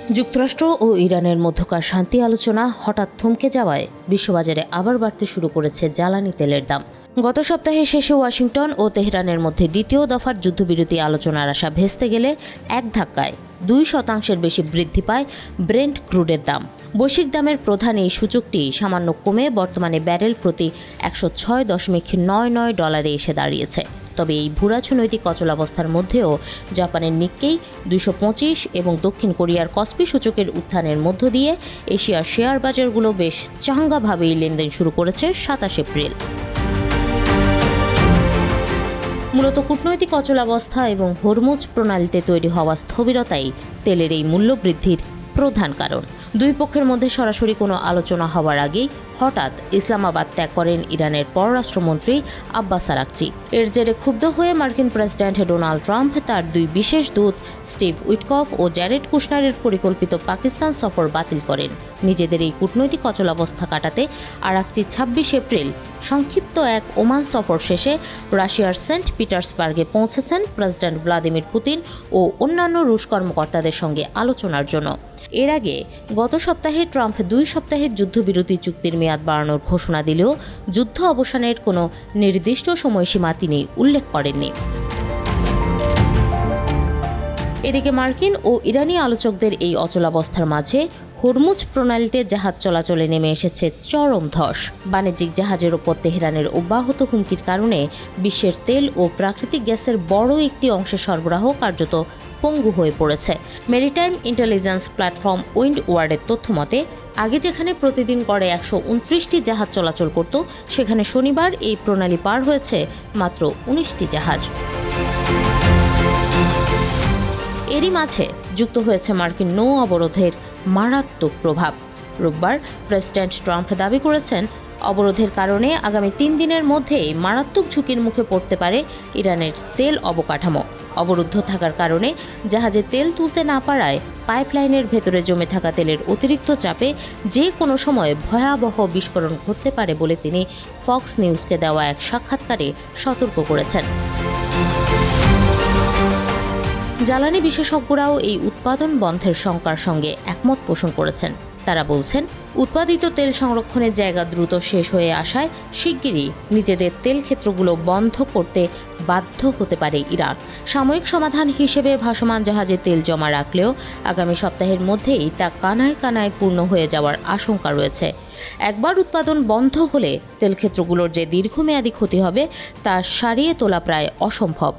যুক্তরাষ্ট্র ও ইরানের মধ্যকার শান্তি আলোচনা হঠাৎ থমকে যাওয়ায় বিশ্ববাজারে আবার বাড়তে শুরু করেছে জ্বালানি তেলের দাম। গত সপ্তাহে শেষে ওয়াশিংটন ও তেহরানের মধ্যে দ্বিতীয় দফার যুদ্ধবিরতি আলোচনার আশা ভেস্তে গেলে এক ধাক্কায় 2% বেশি বৃদ্ধি পায় ব্রেন্ট ক্রুডের দাম। বৈশ্বিক দামের প্রধান এই সূচকটি সামান্য কমে বর্তমানে ব্যারেল প্রতি $106.99 এসে দাঁড়িয়েছে। তবে এই ভূরাজনৈতিক অচলাবস্থার মধ্যেও জাপানের নিক্কেই 225 এবং দক্ষিণ কোরিয়ার কসপি সূচকের উত্থানের মধ্য দিয়ে এশিয়ার শেয়ার বাজারগুলো বেশ চাঙ্গাভাবেই লেনদেন শুরু করেছে 27 এপ্রিল। মূলত কূটনৈতিক অচলাবস্থা এবং হরমুজ প্রণালীতে তৈরি হওয়া স্থবিরতাই তেলের এই মূল্য বৃদ্ধির প্রধান কারণ। দুই পক্ষের মধ্যে সরাসরি কোনো আলোচনা হওয়ার আগেই হঠাৎ ইসলামাবাদ ত্যাগ করেন ইরানের পররাষ্ট্রমন্ত্রী আব্বাস আরাকচি। এর জেরে ক্ষুব্ধ হয়ে মার্কিন প্রেসিডেন্ট ডোনাল্ড ট্রাম্প তার দুই বিশেষ দূত স্টিভ উইটকফ ও জ্যারেড কুশনারের পরিকল্পিত পাকিস্তান সফর বাতিল করেন। নিজেদের এই কূটনৈতিক অচলাবস্থা কাটাতে আরাকচি 26 এপ্রিল সংক্ষিপ্ত এক ওমান সফর শেষে রাশিয়ার সেন্ট পিটার্সবার্গে পৌঁছেছেন প্রেসিডেন্ট ভ্লাদিমির পুতিন ও অন্যান্য রুশ কর্মকর্তাদের সঙ্গে আলোচনার জন্য। এর আগে গত সপ্তাহে ট্রাম্প 2 সপ্তাহের যুদ্ধবিরতি চুক্তির মেয়াদ বাড়ানোর ঘোষণা দিলেও যুদ্ধ অবসানের কোনো নির্দিষ্ট সময়সীমা তিনি উল্লেখ করেননি। এদিকে মার্কিন ও ইরানি আলোচকদের এই অচলাবস্থার মাঝে হরমুজ প্রণালীতে জাহাজ চলাচলে নেমে এসেছে চরম ধস। বাণিজ্যিক জাহাজের ওপর তেহরানের অব্যাহত হুমকির কারণে বিশ্বের তেল ও প্রাকৃতিক গ্যাসের বড় একটি অংশের সরবরাহ কার্যত পঙ্গু হয়ে পড়েছে। মেরিটাইম ইন্টেলিজেন্স প্ল্যাটফর্ম উইন্ড ওয়ার্ডের তথ্য মতে আগে যেখানে প্রতিদিন গড়ে 129টি জাহাজ চলাচল করত, সেখানে শনিবার এই প্রণালী পার হয়েছে মাত্র 19টি জাহাজ। এরই মাঝে যুক্ত হয়েছে মার্কিন নৌ অবরোধের মারাত্মক প্রভাব। রোববার প্রেসিডেন্ট ট্রাম্প দাবি করেছেন, অবরোধের কারণে আগামী 3 দিনের মধ্যেই মারাত্মক ঝুঁকির মুখে পড়তে পারে ইরানের তেল অবকাঠামো। অবরুদ্ধ থাকার কারণে জাহাজে তেল তুলতে না পারায় পাইপলাইনের ভেতরে জমে থাকা তেলের অতিরিক্ত চাপে যে কোনো সময় ভয়াবহ বিস্ফোরণ ঘটতে পারে বলে তিনি ফক্স নিউজকে দেওয়া এক সাক্ষাৎকারে সতর্ক করেছেন। জ্বালানি বিশেষজ্ঞরাও এই উৎপাদন বন্ধের শঙ্কার সঙ্গে একমত পোষণ করেছেন। তারা বলছেন, উৎপাদিত তেল সংরক্ষণের জায়গা দ্রুত শেষ হয়ে আসায় শিগগিরই নিজেদের তেল ক্ষেত্রগুলো বন্ধ করতে বাধ্য হতে পারে ইরান। সাময়িক সমাধান হিসেবে ভাসমান জাহাজে তেল জমা রাখলেও আগামী সপ্তাহের মধ্যেই তা কানায় কানায় পূর্ণ হয়ে যাওয়ার আশঙ্কা রয়েছে। একবার উৎপাদন বন্ধ হলে তেলক্ষেত্রগুলোর যে দীর্ঘমেয়াদী ক্ষতি হবে তা সারিয়ে তোলা প্রায় অসম্ভব।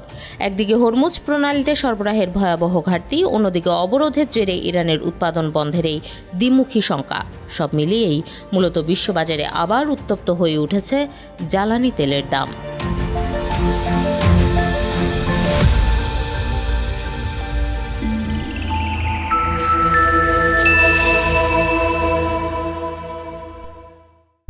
একদিকে হরমুজ প্রণালীতে সরবরাহের ভয়াবহ ঘাটতি, অন্যদিকে অবরোধের জেরে ইরানের উৎপাদন বন্ধের এই দ্বিমুখী শঙ্কা, সব মিলিয়েই মূলত বিশ্ববাজারে আবার উত্তপ্ত হয়ে উঠেছে জ্বালানি তেলের দাম।